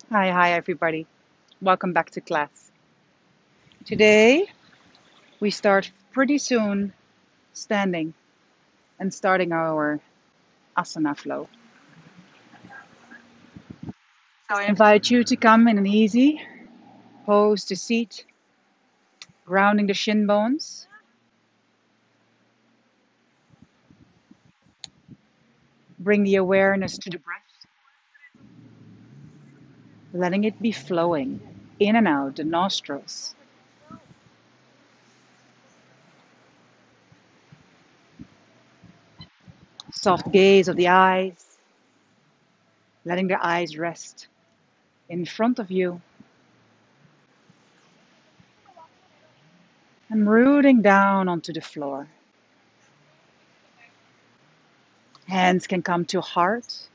Hi, everybody. Welcome back to class. Today, we start pretty soon standing and starting our asana flow. So I invite you to come in an easy pose to seat, grounding the shin bones. Bring the awareness to the breath, letting it be flowing in and out the nostrils. Soft gaze of the eyes, letting the eyes rest in front of you and rooting down onto the floor. Hands can come to heart,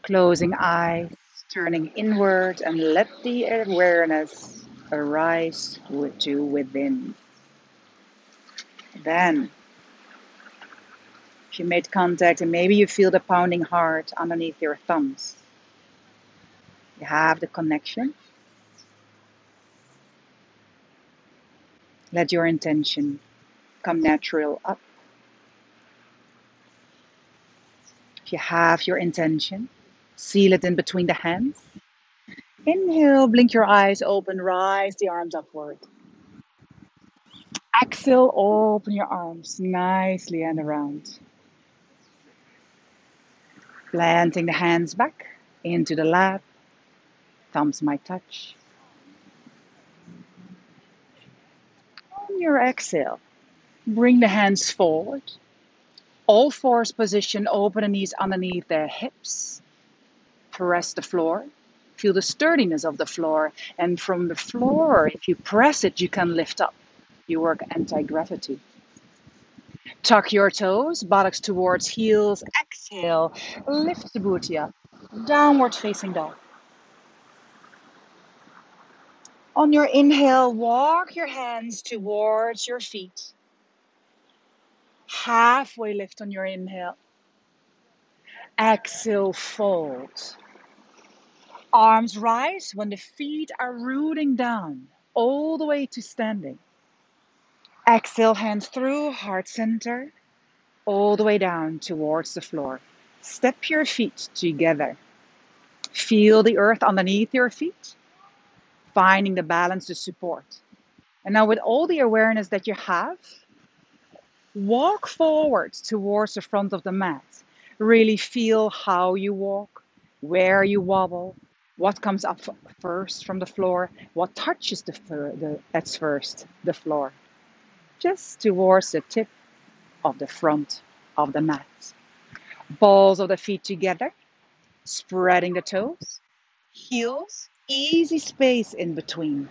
closing eyes, turning inward, and let the awareness arise to within. Then, if you made contact and maybe you feel the pounding heart underneath your thumbs, you have the connection. Let your intention come natural up. If you have your intention, seal it in between the hands. Inhale, blink your eyes open, rise the arms upward. Exhale, open your arms nicely and around. Planting the hands back into the lap, thumbs might touch. On your exhale, bring the hands forward. All fours position, open the knees underneath the hips. Press the floor. Feel the sturdiness of the floor. And from the floor, if you press it, you can lift up. You work anti-gravity. Tuck your toes, buttocks towards heels. Exhale, lift the booty up. Downward facing dog. On your inhale, walk your hands towards your feet. Halfway lift on your inhale. Exhale, fold. Arms rise when the feet are rooting down, all the way to standing. Exhale, hands through, heart center, all the way down towards the floor. Step your feet together. Feel the earth underneath your feet, finding the balance, the support. And now with all the awareness that you have, walk forward towards the front of the mat. Really feel how you walk, where you wobble, what comes up first from the floor, what touches that's first, the floor. Just towards the tip of the front of the mat. Balls of the feet together, spreading the toes, heels, easy space in between.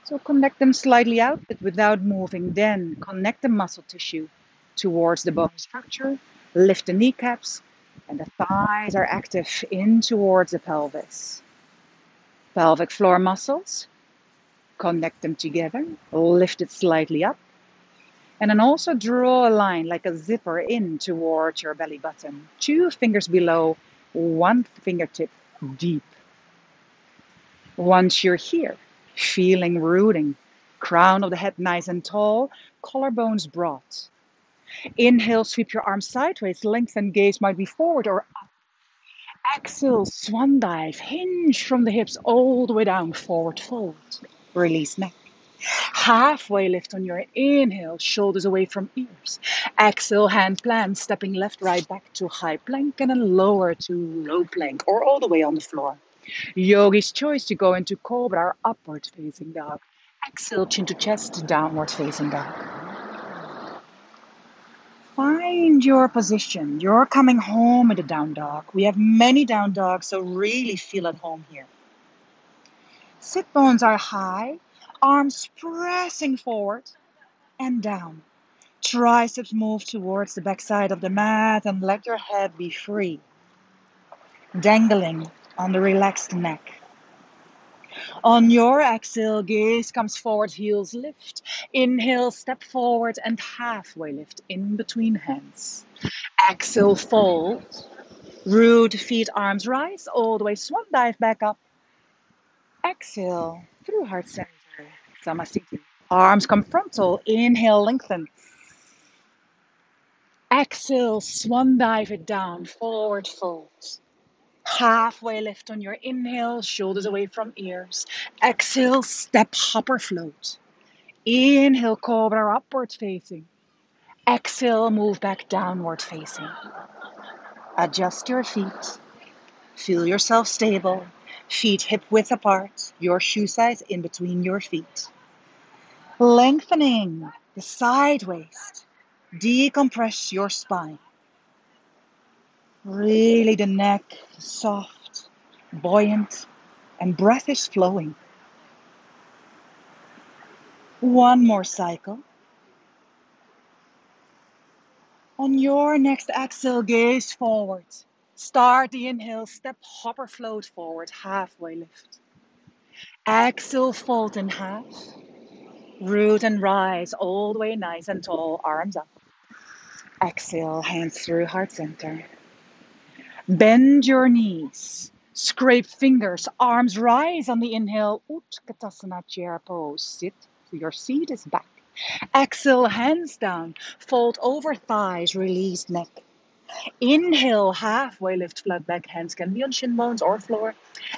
So connect them slightly out, but without moving. Then connect the muscle tissue towards the bone structure. Lift the kneecaps, and the thighs are active in towards the pelvis. Pelvic floor muscles, connect them together. Lift it slightly up. And then also draw a line like a zipper in towards your belly button. 2 fingers below, 1 fingertip deep. Once you're here, feeling rooting, crown of the head nice and tall, collarbones broad. Inhale, sweep your arms sideways, lengthen gaze might be forward or up. Exhale, swan dive, hinge from the hips all the way down, forward fold. Release neck. Halfway lift on your inhale, shoulders away from ears. Exhale, hand plant, stepping left, right, back to high plank and then lower to low plank or all the way on the floor. Yogi's choice to go into cobra or upward facing dog. Exhale, chin to chest, downward facing dog. Find your position. You're coming home in the down dog. We have many down dogs, so really feel at home here. Sit bones are high, arms pressing forward and down. Triceps move towards the backside of the mat and let your head be free. Dangling on the relaxed neck. On your exhale, gaze comes forward, heels lift. Inhale, step forward and halfway lift in between hands. Exhale, fold. Root, feet, arms rise, all the way, swan dive back up. Exhale, through heart center, Samasthiti. Arms come frontal, inhale, lengthen. Exhale, swan dive it down, forward fold. Halfway lift on your inhale, shoulders away from ears. Exhale, step, hopper, float. Inhale, cobra, upward facing. Exhale, move back downward facing. Adjust your feet. Feel yourself stable. Feet hip width apart. Your shoe size in between your feet. Lengthening the side waist. Decompress your spine. Really the neck soft, buoyant, and breath is flowing. One more cycle. On your next exhale, gaze forward. Start the inhale, step, hopper, float forward, halfway lift. Exhale, fold in half. Root and rise all the way nice and tall, arms up. Exhale, hands through heart center. Bend your knees. Scrape fingers, arms rise on the inhale. Utkatasana chair pose. Sit, your seat is back. Exhale, hands down. Fold over thighs, release neck. Inhale, halfway lift, flat back. Hands can be on shin bones or floor.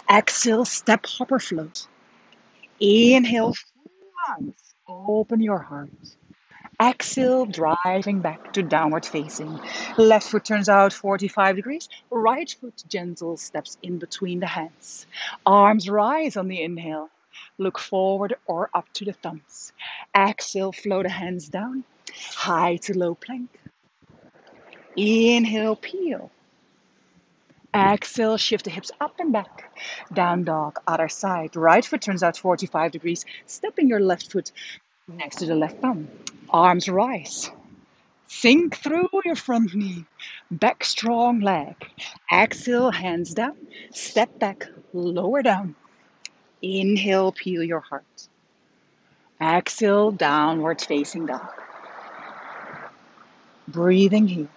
Exhale, step, hopper, float. Inhale, hands. Open your heart. Exhale, driving back to downward facing. Left foot turns out 45 degrees. Right foot gentle steps in between the hands. Arms rise on the inhale. Look forward or up to the thumbs. Exhale, flow the hands down. High to low plank. Inhale, peel. Exhale, shift the hips up and back. Down dog, other side. Right foot turns out 45 degrees. Stepping your left foot next to the left thumb. Arms rise. Sink through your front knee. Back strong leg. Exhale, hands down. Step back, lower down. Inhale, peel your heart. Exhale, downward facing dog. Breathing here.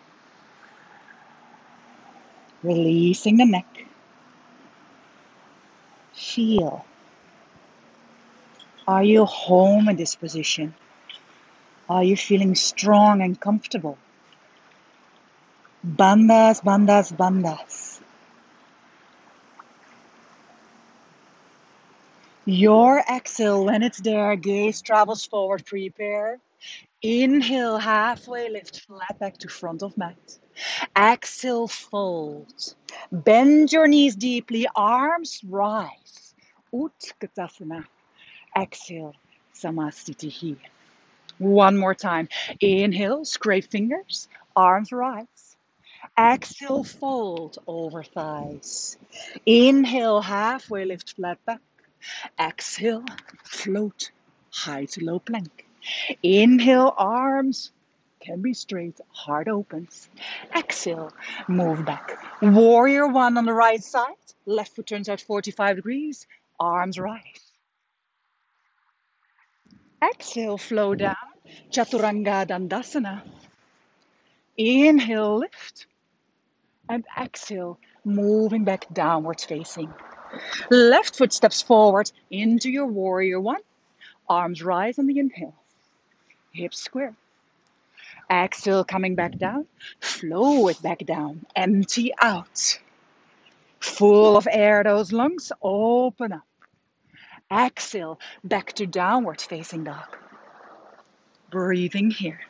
Releasing the neck. Feel. Are you home in this position? Are you feeling strong and comfortable? Bandhas, bandhas, bandhas. Your exhale, when it's there, gaze travels forward, prepare. Inhale, halfway lift, flat back to front of mat. Exhale, fold. Bend your knees deeply, arms rise. Utkatasana. Exhale, Samasthiti. One more time. Inhale, scrape fingers, arms rise. Exhale, fold over thighs. Inhale, halfway lift, flat back. Exhale, float, high to low plank. Inhale, arms can be straight, heart opens. Exhale, move back. Warrior one on the right side. Left foot turns out 45 degrees. Arms rise. Exhale, flow down. Chaturanga Dandasana. Inhale, lift. And exhale, moving back downwards facing. Left foot steps forward into your warrior one. Arms rise on the inhale. Hips square. Exhale, coming back down. Flow it back down. Empty out. Full of air, those lungs. Open up. Exhale, back to downward facing dog. Breathing here.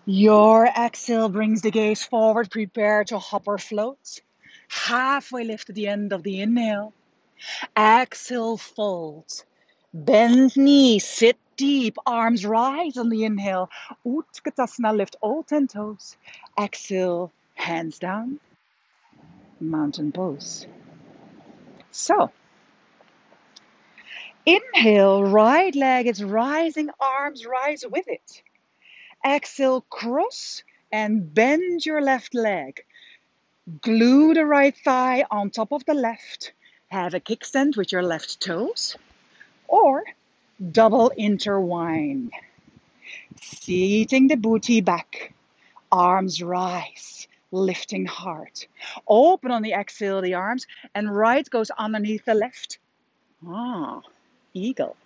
Your exhale brings the gaze forward. Prepare to hopper float. Halfway lift at the end of the inhale. Exhale, fold. Bend knees, sit deep, arms rise on the inhale. Utkatasana, lift all 10 toes. Exhale, hands down, mountain pose. So, inhale, right leg is rising, arms rise with it. Exhale, cross and bend your left leg. Glue the right thigh on top of the left. Have a kickstand with your left toes. Or double intertwine. Seating the booty back. Arms rise. Lifting heart. Open on the exhale the arms. And right goes underneath the left. Eagle.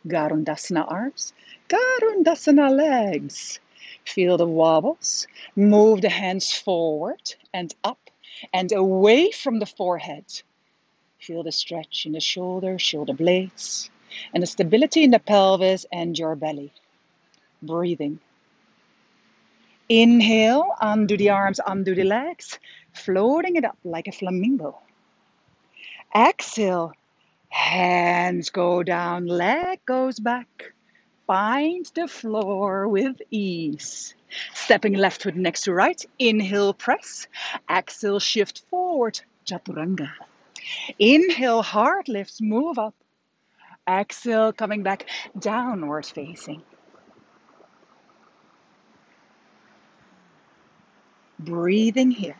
Garundasana arms. Garundasana legs. Feel the wobbles. Move the hands forward and up and away from the forehead. Feel the stretch in the shoulder blades, and the stability in the pelvis and your belly. Breathing. Inhale, undo the arms, undo the legs, floating it up like a flamingo. Exhale, hands go down, leg goes back. Find the floor with ease. Stepping left foot next to right. Inhale, press. Exhale, shift forward. Chaturanga. Inhale, heart lifts, move up. Exhale, coming back, downward facing. Breathing here.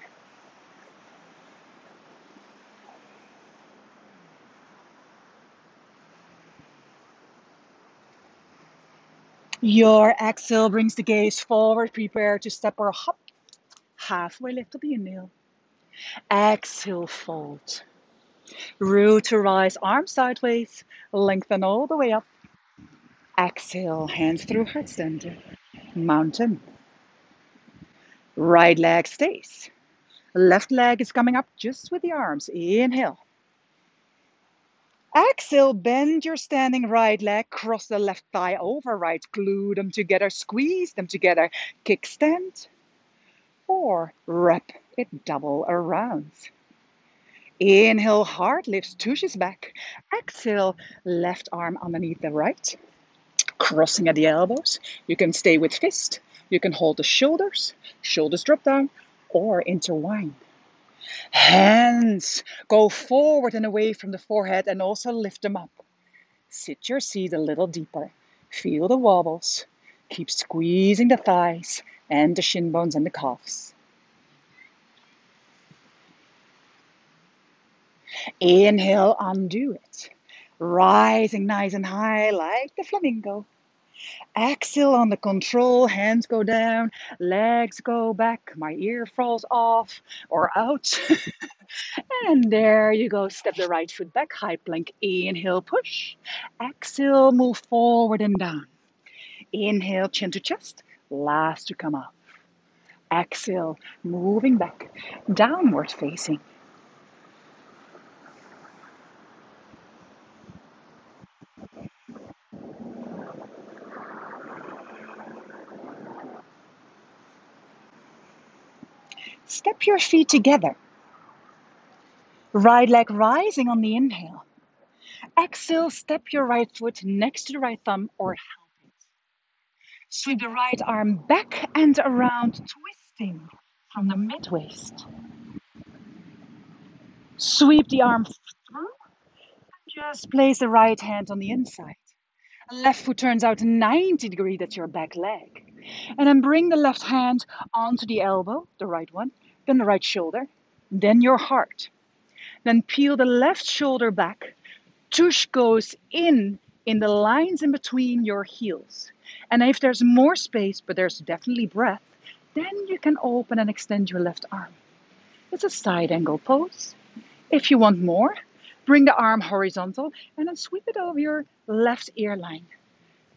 Your exhale brings the gaze forward. Prepare to step or hop. Halfway lift up the inhale. Exhale, fold. Root to rise, arms sideways. Lengthen all the way up. Exhale, hands through heart center. Mountain. Right leg stays. Left leg is coming up just with the arms. Inhale. Exhale, bend your standing right leg, cross the left thigh over right, glue them together, squeeze them together, kickstand, or wrap it double around. Inhale, heart lifts, tushes back. Exhale, left arm underneath the right, crossing at the elbows. You can stay with fist, you can hold the shoulders drop down, or intertwine. Hands go forward and away from the forehead and also lift them up. Sit your seat a little deeper. Feel the wobbles. Keep squeezing the thighs and the shin bones and the calves. Inhale, undo it. Rising nice and high like the flamingo. Exhale on the control, hands go down, legs go back, my ear falls off or out. And there you go, step the right foot back, high plank, inhale, push. Exhale, move forward and down. Inhale, chin to chest, last to come up. Exhale, moving back, downward facing. Step your feet together. Right leg rising on the inhale. Exhale, step your right foot next to the right thumb or help it. Sweep the right arm back and around, twisting from the mid-waist. Sweep the arm through. Just place the right hand on the inside. Left foot turns out 90 degrees, that's your back leg. And then bring the left hand onto the elbow, the right one, then the right shoulder, then your heart. Then peel the left shoulder back. Tush goes in the lines in between your heels. And if there's more space, but there's definitely breath, then you can open and extend your left arm. It's a side angle pose. If you want more, bring the arm horizontal and then sweep it over your left ear line,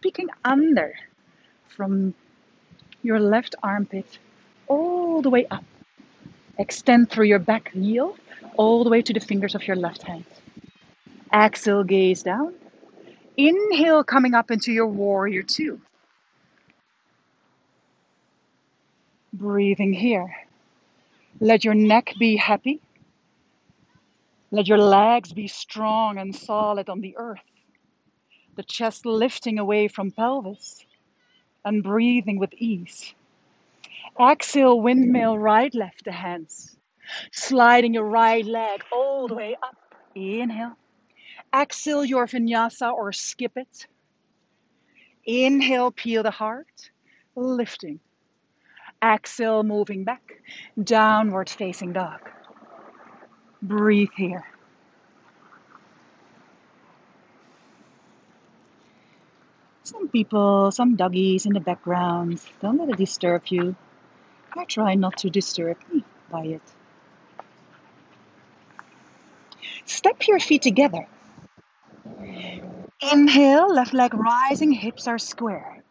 peeking under from your left armpit all the way up. Extend through your back heel all the way to the fingers of your left hand. Exhale, gaze down. Inhale, coming up into your warrior two. Breathing here. Let your neck be happy. Let your legs be strong and solid on the earth. The chest lifting away from pelvis and breathing with ease. Exhale, windmill, right, left, the hands. Sliding your right leg all the way up. Inhale. Exhale your vinyasa or skip it. Inhale, peel the heart, lifting. Exhale, moving back. Downward facing dog. Breathe here. Some doggies in the background. Don't let it disturb you. I try not to disturb me by it. Step your feet together. Inhale, left leg rising, hips are square.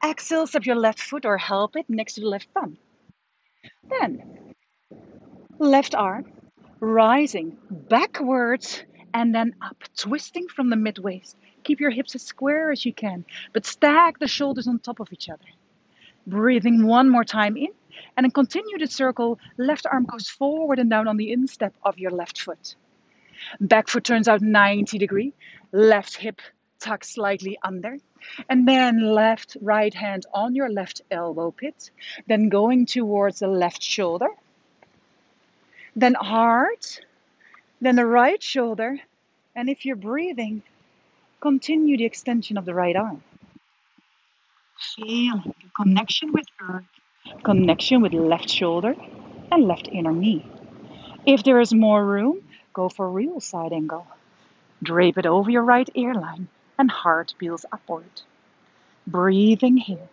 Exhale, step your left foot or help it next to the left thumb. Then, left arm rising backwards and then up, twisting from the mid waist. Keep your hips as square as you can, but stack the shoulders on top of each other. Breathing one more time in, and then continue the circle. Left arm goes forward and down on the instep of your left foot. Back foot turns out 90 degree. Left hip tucks slightly under. And then right hand on your left elbow pit. Then going towards the left shoulder. Then heart. Then the right shoulder. And if you're breathing, continue the extension of the right arm. Feel the connection with earth, connection with left shoulder and left inner knee. If there is more room, go for real side angle. Drape it over your right earline and heart peels upward. Breathing here.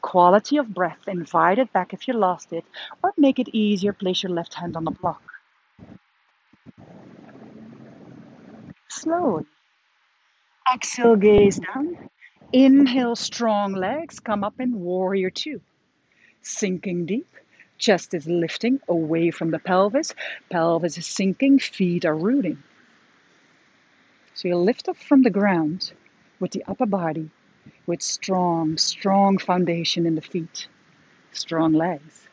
Quality of breath, invite it back if you lost it, or make it easier, place your left hand on the block. Slowly. Exhale, gaze down. Inhale, strong legs, come up in warrior two. Sinking deep, chest is lifting away from the pelvis. Pelvis is sinking, feet are rooting. So you lift up from the ground with the upper body, with strong foundation in the feet, strong legs.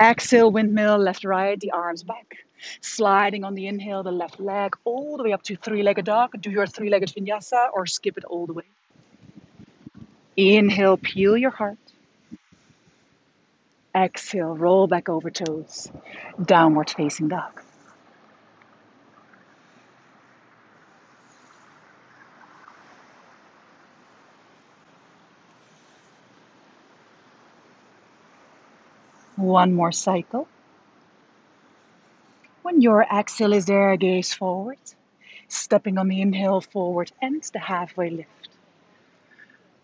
Exhale, windmill, left, right, the arms back. Sliding on the inhale, the left leg all the way up to three-legged dog. Do your three-legged vinyasa or skip it all the way. Inhale, peel your heart. Exhale, roll back over toes. Downward facing dog. One more cycle. When your exhale is there, gaze forward. Stepping on the inhale forward ends the halfway lift.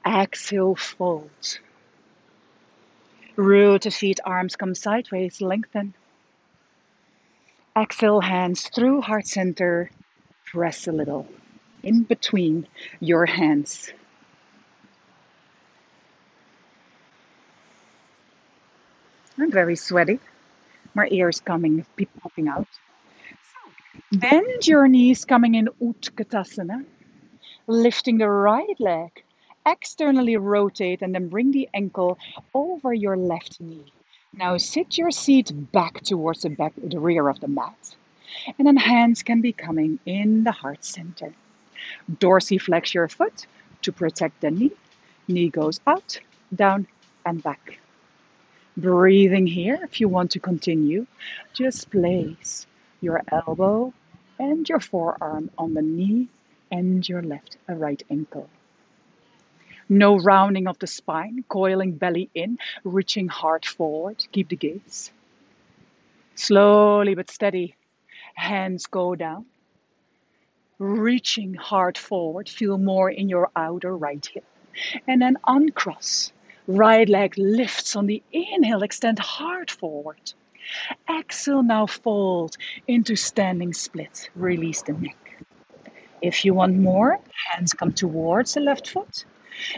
Exhale, fold. Root the feet, arms come sideways, lengthen. Exhale, hands through heart center. Press a little in between your hands. I'm very sweaty. My ears popping out. Bend your knees coming in Utkatasana. Lifting the right leg. Externally rotate and then bring the ankle over your left knee. Now sit your seat back towards the rear of the mat. And then hands can be coming in the heart center. Dorsiflex your foot to protect the knee. Knee goes out, down, and back. Breathing here, if you want to continue, just place your elbow and your forearm on the knee and your right ankle. No rounding of the spine, coiling belly in, reaching heart forward. Keep the gaze. Slowly but steady, hands go down. Reaching heart forward, feel more in your outer right hip. And then uncross. Right leg lifts on the inhale, extend heart forward. Exhale, now fold into standing split. Release the neck. If you want more, hands come towards the left foot.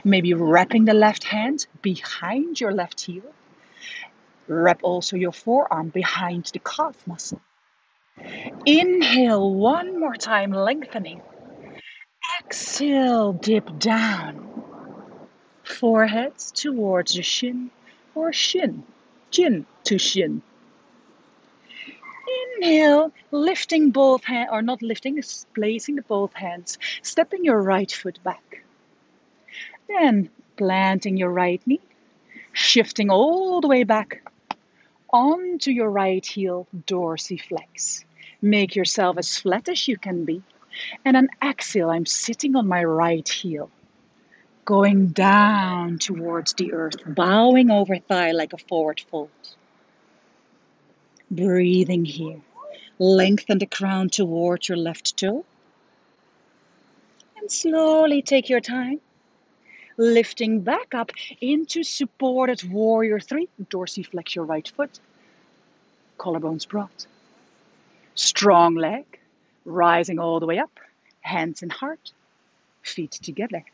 Maybe wrapping the left hand behind your left heel. Wrap also your forearm behind the calf muscle. Inhale, one more time, lengthening. Exhale, dip down. Forehead towards the shin or chin to shin. Inhale, lifting both hands, or not lifting, placing both hands, stepping your right foot back. Then planting your right knee, shifting all the way back onto your right heel, dorsiflex. Make yourself as flat as you can be. And then exhale, I'm sitting on my right heel. Going down towards the earth, bowing over thigh like a forward fold. Breathing here. Lengthen the crown towards your left toe. And slowly take your time. Lifting back up into supported warrior 3. Dorsiflex your right foot. Collarbones broad. Strong leg. Rising all the way up. Hands in heart. Feet together.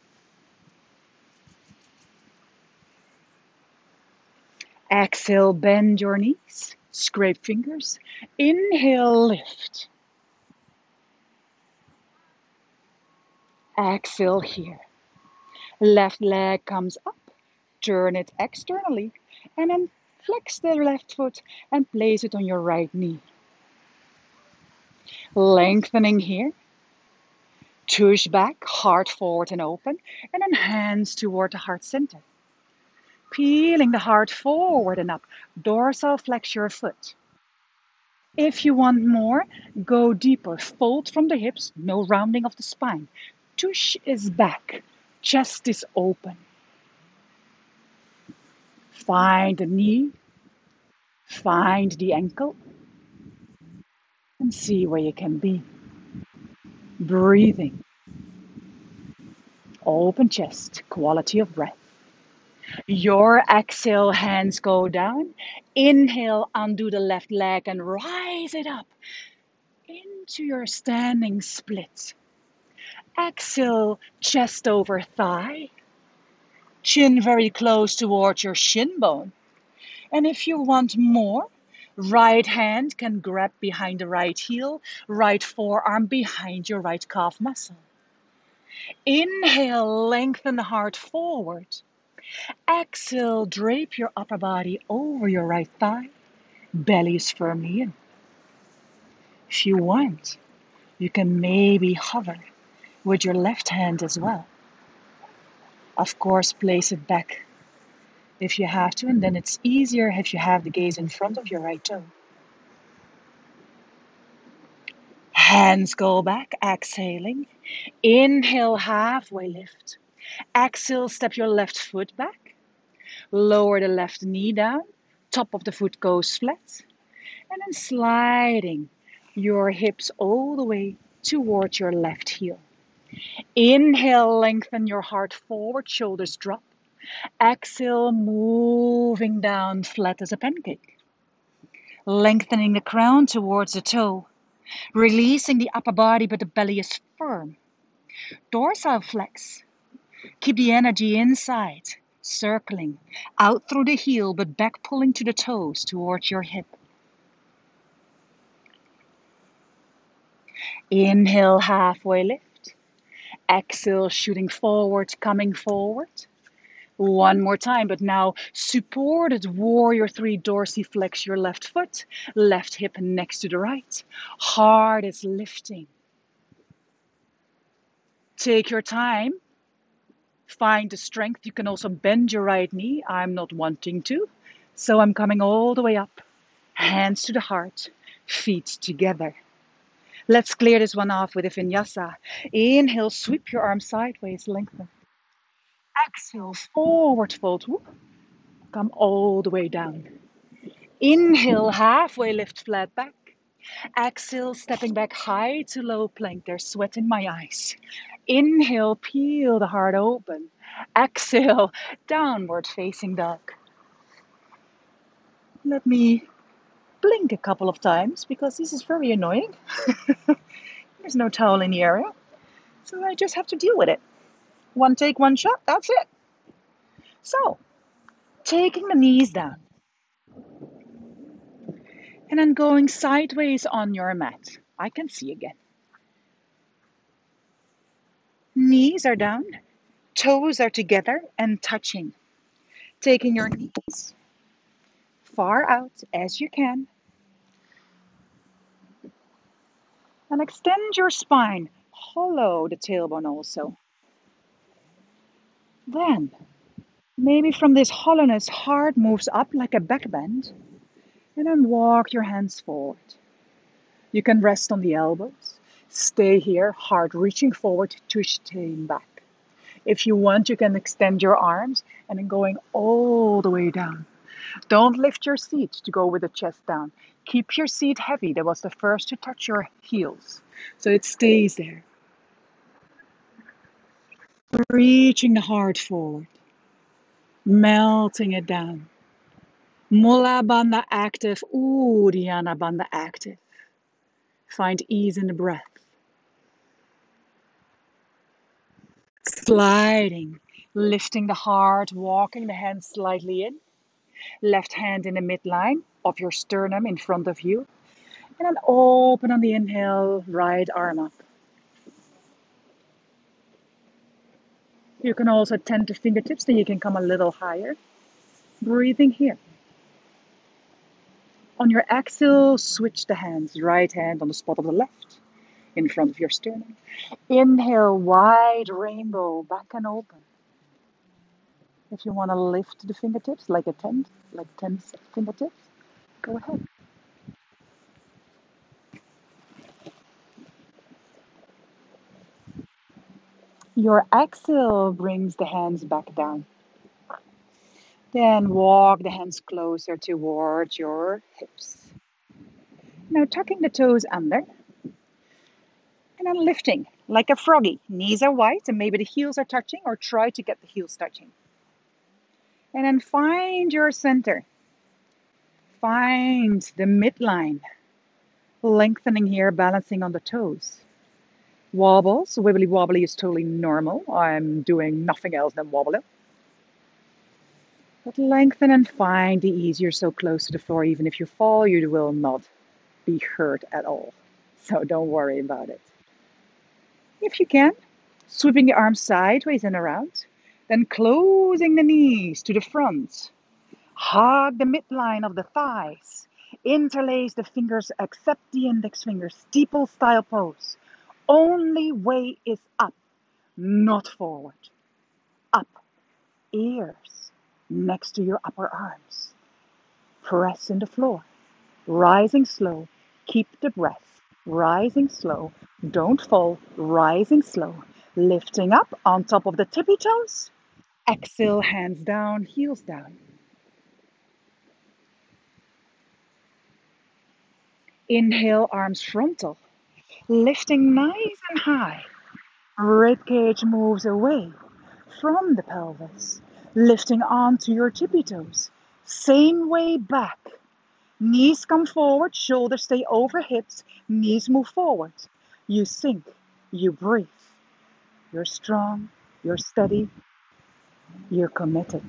Exhale, bend your knees. Scrape fingers. Inhale, lift. Exhale here. Left leg comes up. Turn it externally. And then flex the left foot and place it on your right knee. Lengthening here. Tush back, heart forward and open. And then hands toward the heart center. Peeling the heart forward and up. Dorsal flex your foot. If you want more, go deeper. Fold from the hips, no rounding of the spine. Tush is back. Chest is open. Find the knee. Find the ankle. And see where you can be. Breathing. Open chest. Quality of breath. Your exhale, hands go down. Inhale, undo the left leg and rise it up into your standing split. Exhale, chest over thigh. Chin very close towards your shin bone. And if you want more, right hand can grab behind the right heel, right forearm behind your right calf muscle. Inhale, lengthen the heart forward. Exhale, drape your upper body over your right thigh. Belly is firmly in. If you want, you can maybe hover with your left hand as well. Of course, place it back if you have to, and then it's easier if you have the gaze in front of your right toe. Hands go back, exhaling. Inhale, halfway lift. Exhale, step your left foot back. Lower the left knee down. Top of the foot goes flat. And then sliding your hips all the way towards your left heel. Inhale, lengthen your heart forward, shoulders drop. Exhale, moving down flat as a pancake. Lengthening the crown towards the toe. Releasing the upper body, but the belly is firm. Dorsal flex. Keep the energy inside, circling out through the heel, but back pulling to the toes towards your hip. Inhale, halfway lift. Exhale, shooting forward, coming forward. One more time, but now supported warrior 3, dorsiflex your left foot, left hip next to the right. Heart is lifting. Take your time. Find the strength. You can also bend your right knee. I'm not wanting to, so I'm coming all the way up. Hands to the heart, feet together. Let's clear this one off with a vinyasa. Inhale, sweep your arms sideways, lengthen. Exhale, forward fold. Whoop. Come all the way down. Inhale, halfway lift, flat back. Exhale, stepping back high to low plank. There's sweat in my eyes. Inhale, peel the heart open. Exhale, downward facing dog. Let me blink a couple of times because this is very annoying. There's no towel in the area, so I just have to deal with it. One take, one shot, that's it. So, taking the knees down. And then going sideways on your mat. I can see again. Knees are down, toes are together and touching. Taking your knees far out as you can. And extend your spine. Hollow the tailbone also. Then, maybe from this hollowness, heart moves up like a back bend. And then walk your hands forward. You can rest on the elbows. Stay here, heart reaching forward to staying back. If you want, you can extend your arms and then going all the way down. Don't lift your seat to go with the chest down. Keep your seat heavy. That was the first to touch your heels. So it stays there. Reaching the heart forward. Melting it down. Mula Bandha active. Uddiyana Bandha active. Find ease in the breath. Sliding. Lifting the heart. Walking the hands slightly in. Left hand in the midline of your sternum in front of you. And then open on the inhale, right arm up. You can also tend to fingertips, then you can come a little higher. Breathing here. On your exhale, switch the hands. Right hand on the spot of the left, in front of your sternum. Inhale, wide rainbow, back and open. If you want to lift the fingertips like a tent, like 10 fingertips, go ahead. Your exhale brings the hands back down. Then walk the hands closer towards your hips. Now tucking the toes under and then lifting like a froggy. Knees are wide and maybe the heels are touching, or try to get the heels touching. And then find your center. Find the midline. Lengthening here, balancing on the toes. Wobbles, wibbly wobbly is totally normal. I'm doing nothing else than wobbling. But lengthen and find the ease. You're so close to the floor, even if you fall, you will not be hurt at all. So don't worry about it. If you can, sweeping the arms sideways and around, then closing the knees to the front. Hug the midline of the thighs. Interlace the fingers, except the index fingers. Steeple style pose. Only way is up, not forward. Up. Ears next to your upper arms. Press in the floor. Rising slow. Keep the breath. Rising slow. Don't fall. Rising slow. Lifting up on top of the tippy toes. Exhale, hands down, heels down. Inhale, arms frontal. Lifting nice and high. Ribcage moves away from the pelvis. Lifting onto your tippy toes. Same way back. Knees come forward, shoulders stay over hips, knees move forward. You sink, you breathe. You're strong, you're steady, you're committed.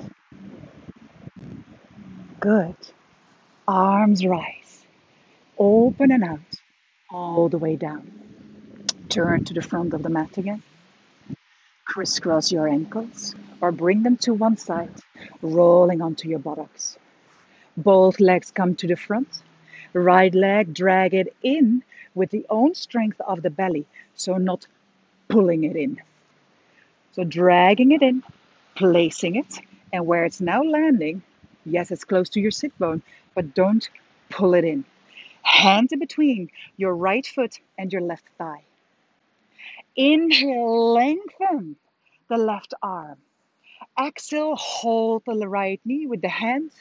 Good. Arms rise. Open and out, all the way down. Turn to the front of the mat again. Crisscross your ankles or bring them to one side, rolling onto your buttocks. Both legs come to the front. Right leg, drag it in with the own strength of the belly, so not pulling it in. So dragging it in, placing it, and where it's now landing, yes, it's close to your sit bone, but don't pull it in. Hands in between your right foot and your left thigh. Inhale, lengthen the left arm. Exhale, hold the right knee with the hand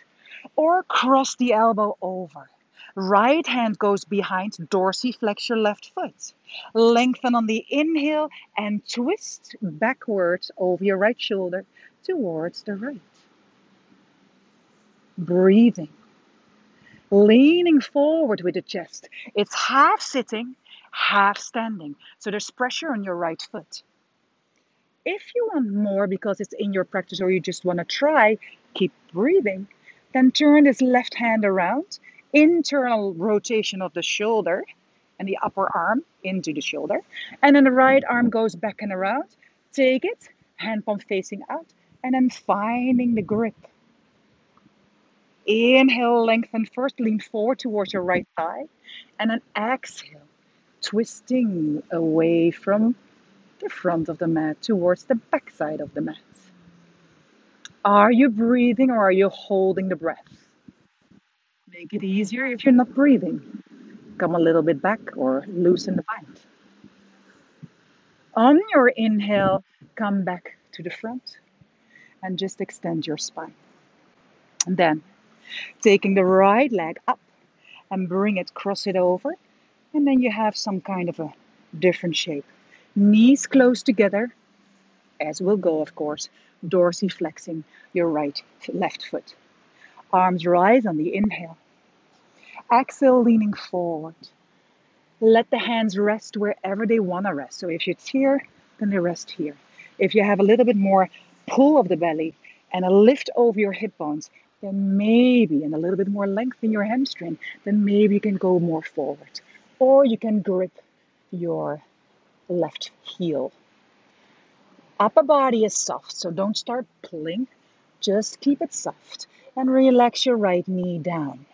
or cross the elbow over. Right hand goes behind, dorsiflex your left foot. Lengthen on the inhale and twist backwards over your right shoulder towards the right. Breathing. Leaning forward with the chest. It's half sitting, half standing. So there's pressure on your right foot. If you want more because it's in your practice or you just want to try, keep breathing, then turn this left hand around, internal rotation of the shoulder and the upper arm into the shoulder. And then the right arm goes back and around. Take it, hand palm facing out, and then finding the grip. Inhale, lengthen first, lean forward towards your right thigh, and then exhale, twisting away from the front of the mat towards the back side of the mat. Are you breathing or are you holding the breath? Make it easier if you're not breathing. Come a little bit back or loosen the bind. On your inhale, come back to the front and just extend your spine. And then taking the right leg up and bring it, cross it over, and then you have some kind of a different shape. Knees close together, as we'll go, of course, dorsiflexing your left foot. Arms rise on the inhale. Exhale, leaning forward. Let the hands rest wherever they want to rest. So if it's here, then they rest here. If you have a little bit more pull of the belly and a lift over your hip bones, then maybe, and a little bit more length in your hamstring, then maybe you can go more forward. Or you can grip your left heel. Upper body is soft, so don't start pulling. Just keep it soft and relax your right knee down.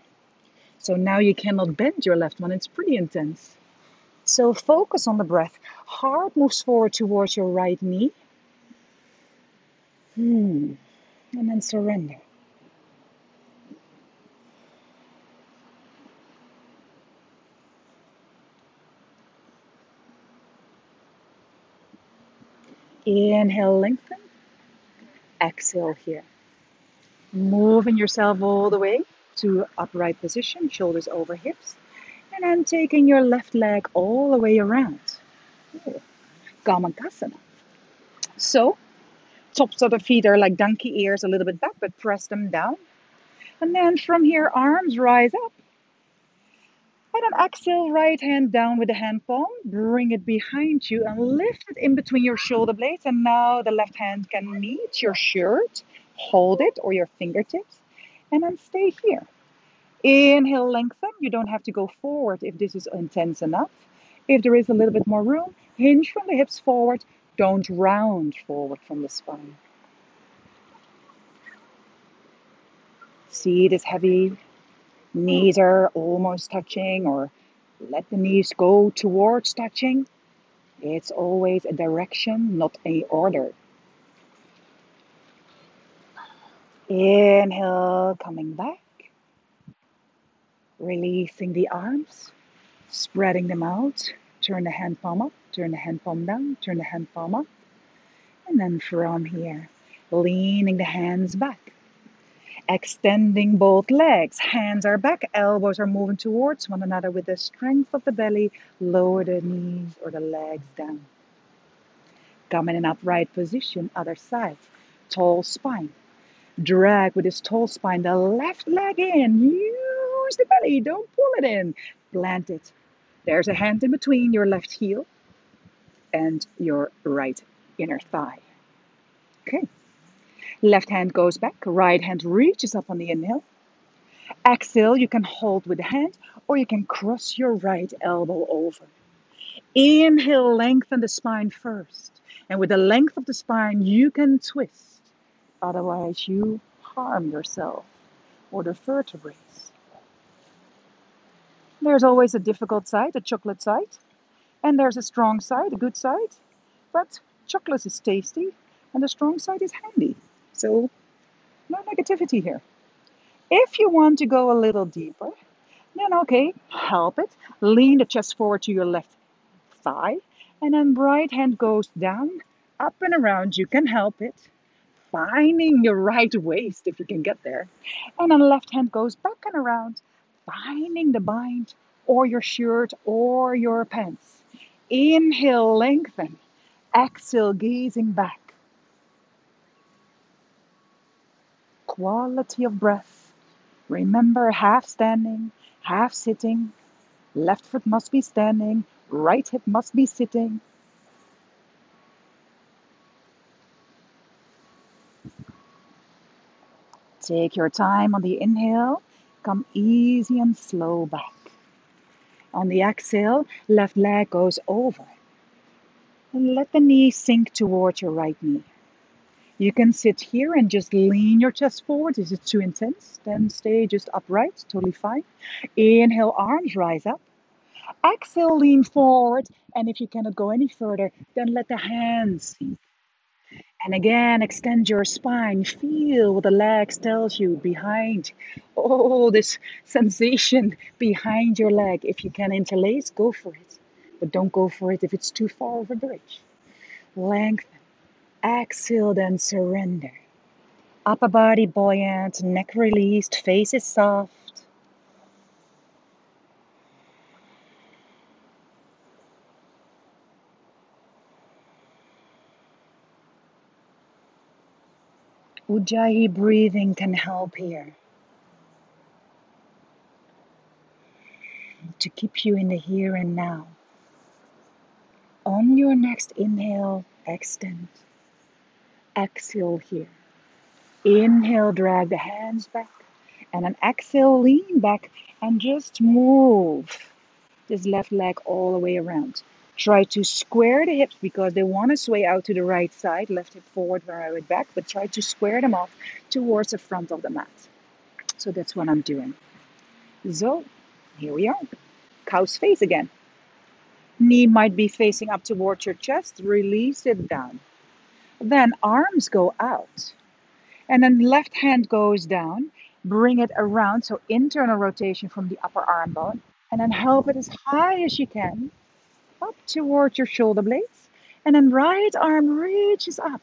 So now you cannot bend your left one. It's pretty intense. So focus on the breath. Heart moves forward towards your right knee. And then surrender. Inhale, lengthen. Exhale here. Moving yourself all the way to upright position, shoulders over hips. And then taking your left leg all the way around. Gamakasana. So, tops of the feet are like donkey ears, a little bit back, but press them down. And then from here, arms rise up. And then exhale, right hand down with the hand palm. Bring it behind you and lift it in between your shoulder blades. And now the left hand can meet your shirt. Hold it or your fingertips. And then stay here. Inhale, lengthen. You don't have to go forward if this is intense enough. If there is a little bit more room, hinge from the hips forward. Don't round forward from the spine. Seat is heavy. Knees are almost touching, or let the knees go towards touching. It's always a direction, not a order. Inhale, coming back. Releasing the arms, spreading them out. Turn the hand palm up, turn the hand palm down, turn the hand palm up. And then from here, leaning the hands back. Extending both legs. Hands are back, elbows are moving towards one another with the strength of the belly. Lower the knees or the legs down. Come in an upright position, other side. Tall spine. Drag with this tall spine the left leg in. Use the belly, don't pull it in. Plant it. There's a hand in between your left heel and your right inner thigh. Okay. Left hand goes back, right hand reaches up on the inhale. Exhale, you can hold with the hand or you can cross your right elbow over. Inhale, lengthen the spine first. And with the length of the spine, you can twist. Otherwise, you harm yourself or the vertebrae. There's always a difficult side, a chocolate side. And there's a strong side, a good side. But chocolate is tasty and the strong side is handy. So no negativity here. If you want to go a little deeper, then okay, help it. Lean the chest forward to your left thigh. And then right hand goes down, up and around. You can help it. Finding your right waist if you can get there. And then left hand goes back and around, finding the bind or your shirt or your pants. Inhale, lengthen. Exhale, gazing back. Quality of breath. Remember, half standing, half sitting. Left foot must be standing, right hip must be sitting. Take your time on the inhale. Come easy and slow back. On the exhale, left leg goes over. And let the knee sink towards your right knee. You can sit here and just lean your chest forward. Is it too intense? Then stay just upright, totally fine. Inhale, arms rise up. Exhale, lean forward. And if you cannot go any further, then let the hands sink. And again, extend your spine. Feel what the legs tells you behind. Oh, this sensation behind your leg. If you can interlace, go for it. But don't go for it if it's too far of a bridge. Lengthen. Exhale, then surrender. Upper body buoyant, neck released, face is soft. Ujjayi breathing can help here to keep you in the here and now. On your next inhale, extend. Exhale here. Inhale, drag the hands back. And an exhale, lean back and just move this left leg all the way around. Try to square the hips because they want to sway out to the right side. Left hip forward, right back. But try to square them off towards the front of the mat. So that's what I'm doing. So here we are. Cow's face again. Knee might be facing up towards your chest. Release it down. Then arms go out. And then left hand goes down. Bring it around. So internal rotation from the upper arm bone. And then help it as high as you can up towards your shoulder blades. And then right arm reaches up.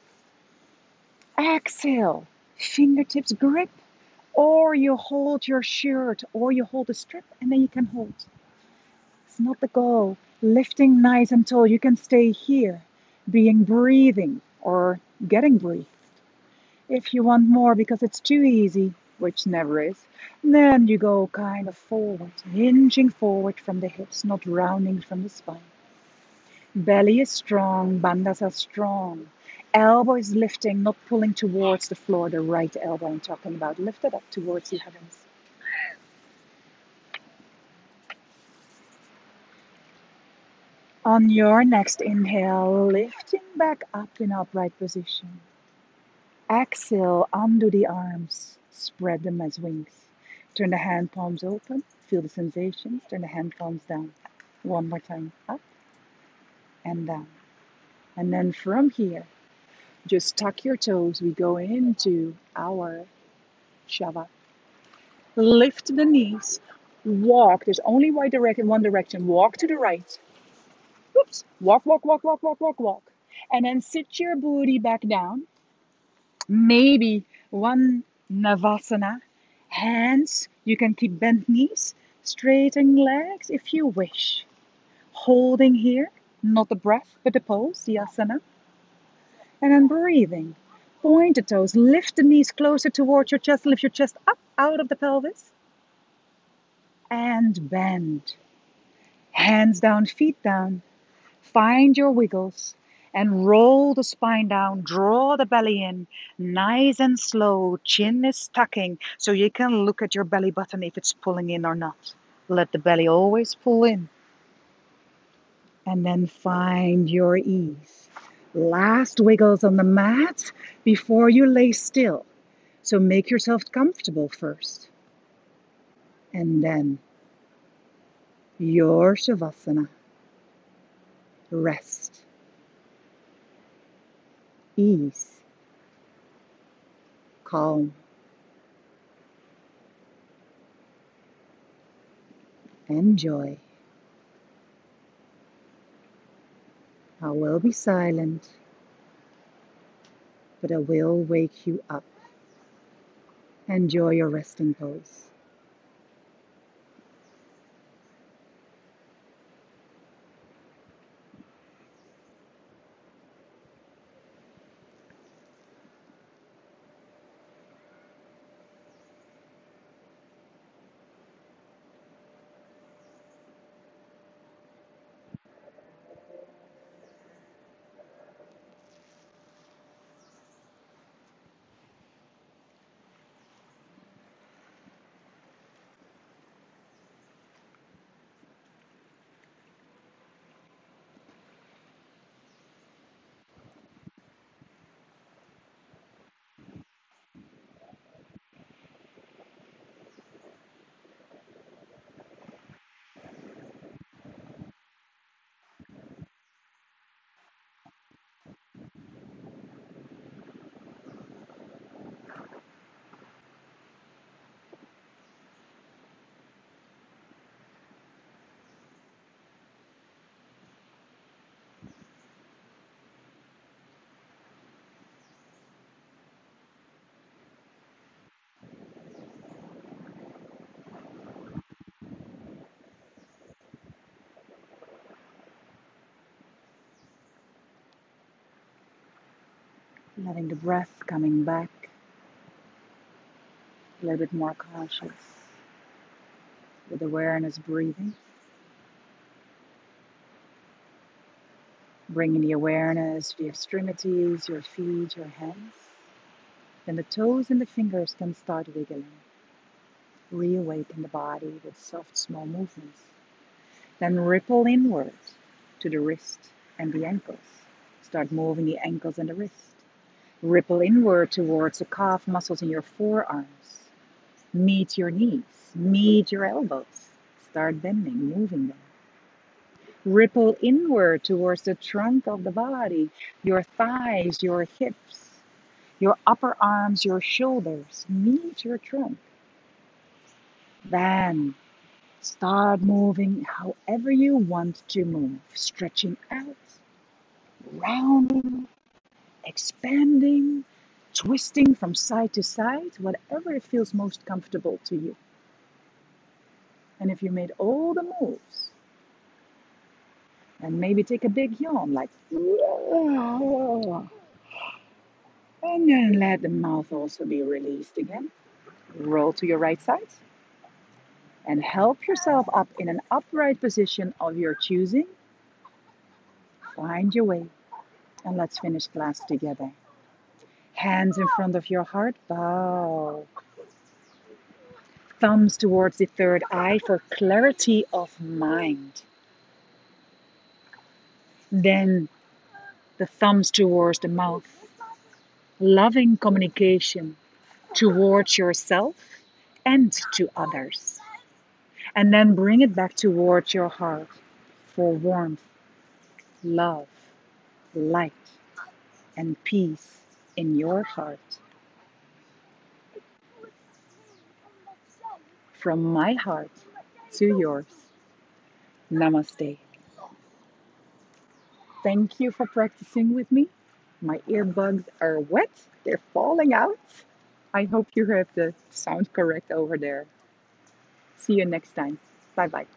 Exhale. Fingertips grip. Or you hold your shirt or you hold a strip and then you can hold. It's not the goal. Lifting nice and tall. You can stay here, being breathing or getting breathed. If you want more because it's too easy, which never is, then you go kind of forward, hinging forward from the hips, not rounding from the spine. Belly is strong, bandhas are strong. Elbow is lifting, not pulling towards the floor, the right elbow I'm talking about. Lift it up towards the heavens. On your next inhale, lifting back up in upright position. Exhale, undo the arms, spread them as wings. Turn the hand palms open, feel the sensations. Turn the hand palms down. One more time, up and down. And then from here, just tuck your toes. We go into our Shava. Lift the knees. Walk. There's only one direction. Walk to the right. Oops. Walk, walk, walk, walk, walk, walk, walk. And then sit your booty back down. Maybe one Navasana. Hands, you can keep bent knees, straighten legs if you wish. Holding here, not the breath, but the pose, the asana. And then breathing. Point the toes, lift the knees closer towards your chest, lift your chest up out of the pelvis. And bend. Hands down, feet down. Find your wiggles and roll the spine down. Draw the belly in. Nice and slow. Chin is tucking so you can look at your belly button if it's pulling in or not. Let the belly always pull in. And then find your ease. Last wiggles on the mat before you lay still. So make yourself comfortable first. And then your Shavasana. Rest. Ease. Calm. And joy. I will be silent, but I will wake you up. Enjoy your resting pose. letting the breath coming back, a little bit more conscious, with awareness breathing. Bringing the awareness to the extremities, your feet, your hands. Then the toes and the fingers can start wiggling. Reawaken the body with soft, small movements. Then ripple inward to the wrist and the ankles. Start moving the ankles and the wrist. Ripple inward towards the calf muscles in your forearms. Meet your knees, meet your elbows. Start bending, moving them. Ripple inward towards the trunk of the body, your thighs, your hips, your upper arms, your shoulders. Meet your trunk. Then start moving however you want to move, stretching out, rounding, expanding, twisting from side to side, whatever feels most comfortable to you. And if you made all the moves, and maybe take a big yawn, like, and then let the mouth also be released again. Roll to your right side and help yourself up in an upright position of your choosing. Find your way, and let's finish class together. Hands in front of your heart, bow. Thumbs towards the third eye for clarity of mind. Then the thumbs towards the mouth. Loving communication towards yourself and to others. And then bring it back towards your heart for warmth, love, light, and peace in your heart. From my heart to yours. Namaste. Thank you for practicing with me. My earbuds are wet. They're falling out. I hope you have the sound correct over there. See you next time. Bye bye.